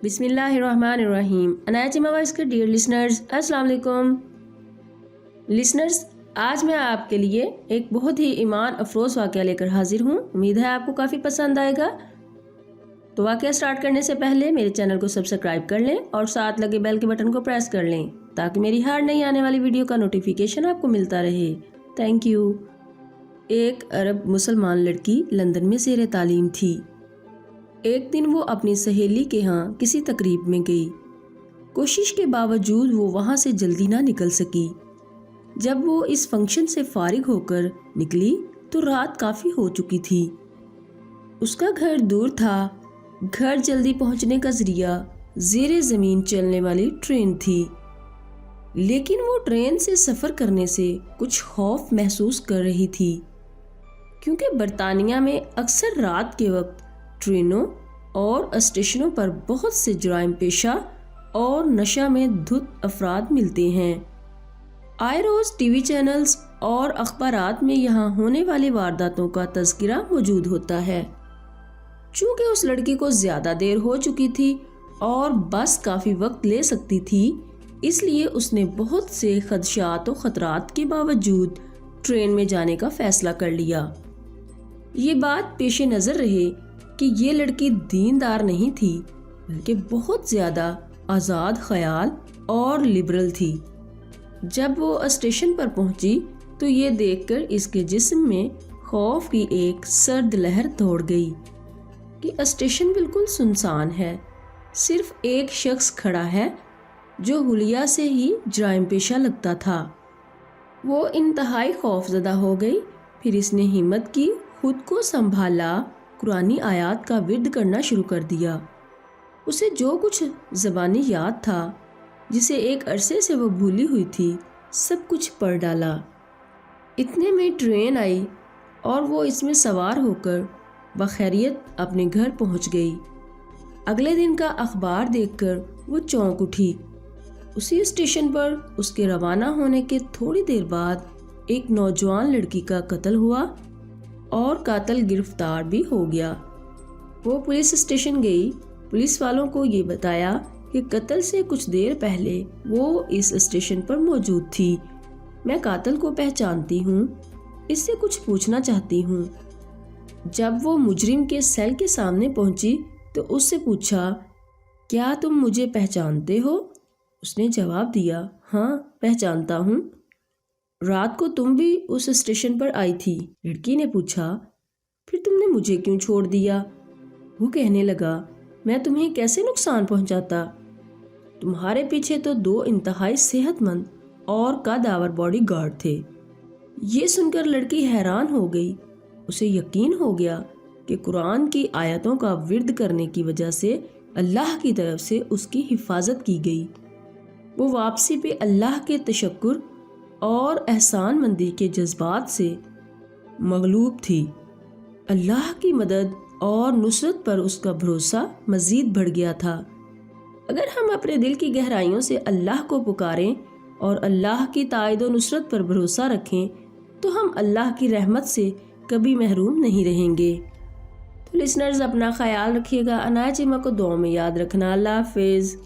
بسم اللہ الرحمن الرحیم۔ عنایت چیمہ وائس کے ڈیئر لسنرز، السلام علیکم۔ لسنرز، آج میں آپ کے لیے ایک بہت ہی ایمان افروز واقعہ لے کر حاضر ہوں۔ امید ہے آپ کو کافی پسند آئے گا۔ تو واقعہ سٹارٹ کرنے سے پہلے میرے چینل کو سبسکرائب کر لیں اور ساتھ لگے بیل کے بٹن کو پریس کر لیں تاکہ میری ہر نئی آنے والی ویڈیو کا نوٹیفیکیشن آپ کو ملتا رہے۔ Thank you. ایک عرب مسلمان لڑکی لندن میں زیر تعلیم تھی۔ ایک دن وہ اپنی سہیلی کے ہاں کسی تقریب میں گئی۔ کوشش کے باوجود وہ وہاں سے جلدی نہ نکل سکی۔ جب وہ اس فنکشن سے فارغ ہو کر نکلی تو رات کافی ہو چکی تھی۔ اس کا گھر دور تھا۔ گھر جلدی پہنچنے کا ذریعہ زیر زمین چلنے والی ٹرین تھی، لیکن وہ ٹرین سے سفر کرنے سے کچھ خوف محسوس کر رہی تھی، کیونکہ برطانیہ میں اکثر رات کے وقت ٹرینوں اور اسٹیشنوں پر بہت سے جرائم پیشہ اور نشہ میں دھت افراد ملتے ہیں۔ آئے روز ٹی وی چینلز اور اخبارات میں یہاں ہونے والی وارداتوں کا تذکرہ موجود ہوتا ہے۔ چونکہ اس لڑکی کو زیادہ دیر ہو چکی تھی اور بس کافی وقت لے سکتی تھی، اس لیے اس نے بہت سے خدشات و خطرات کے باوجود ٹرین میں جانے کا فیصلہ کر لیا۔ یہ بات پیش نظر رہے کہ یہ لڑکی دیندار نہیں تھی، بلکہ بہت زیادہ آزاد خیال اور لبرل تھی۔ جب وہ اسٹیشن پر پہنچی تو یہ دیکھ کر اس کے جسم میں خوف کی ایک سرد لہر دوڑ گئی کہ اسٹیشن بالکل سنسان ہے، صرف ایک شخص کھڑا ہے جو حلیہ سے ہی جرائم پیشہ لگتا تھا۔ وہ انتہائی خوف زدہ ہو گئی۔ پھر اس نے ہمت کی، خود کو سنبھالا، قرآنی آیات کا ورد کرنا شروع کر دیا۔ اسے جو کچھ زبانی یاد تھا، جسے ایک عرصے سے وہ بھولی ہوئی تھی، سب کچھ پڑھ ڈالا۔ اتنے میں ٹرین آئی اور وہ اس میں سوار ہو کر بخیریت اپنے گھر پہنچ گئی۔ اگلے دن کا اخبار دیکھ کر وہ چونک اٹھی۔ اسی اسٹیشن پر اس کے روانہ ہونے کے تھوڑی دیر بعد ایک نوجوان لڑکی کا قتل ہوا اور قاتل گرفتار بھی ہو گیا۔ وہ پولیس اسٹیشن گئی۔ پولیس والوں کو یہ بتایا کہ قتل سے کچھ دیر پہلے وہ اس اسٹیشن پر موجود تھی۔ میں قاتل کو پہچانتی ہوں، اس سے کچھ پوچھنا چاہتی ہوں۔ جب وہ مجرم کے سیل کے سامنے پہنچی تو اس سے پوچھا، کیا تم مجھے پہچانتے ہو؟ اس نے جواب دیا، ہاں پہچانتا ہوں۔ رات کو تم بھی اس اسٹیشن پر آئی تھی؟ لڑکی نے پوچھا۔ پھر تم نے مجھے کیوں چھوڑ دیا؟ وہ کہنے لگا، میں تمہیں کیسے نقصان پہنچاتا؟ تمہارے پیچھے تو 2 انتہائی صحت مند اور قدآور باڈی گارڈ تھے۔ یہ سن کر لڑکی حیران ہو گئی۔ اسے یقین ہو گیا کہ قرآن کی آیتوں کا ورد کرنے کی وجہ سے اللہ کی طرف سے اس کی حفاظت کی گئی۔ وہ واپسی پہ اللہ کے تشکر اور احسان مندی کے جذبات سے مغلوب تھی۔ اللہ کی مدد اور نصرت پر اس کا بھروسہ مزید بڑھ گیا تھا۔ اگر ہم اپنے دل کی گہرائیوں سے اللہ کو پکاریں اور اللہ کی تائید و نصرت پر بھروسہ رکھیں تو ہم اللہ کی رحمت سے کبھی محروم نہیں رہیں گے۔ تو لسنرز، اپنا خیال رکھیے گا۔ عنایت چیمہ کو دعاؤں میں یاد رکھنا۔ اللہ حافظ۔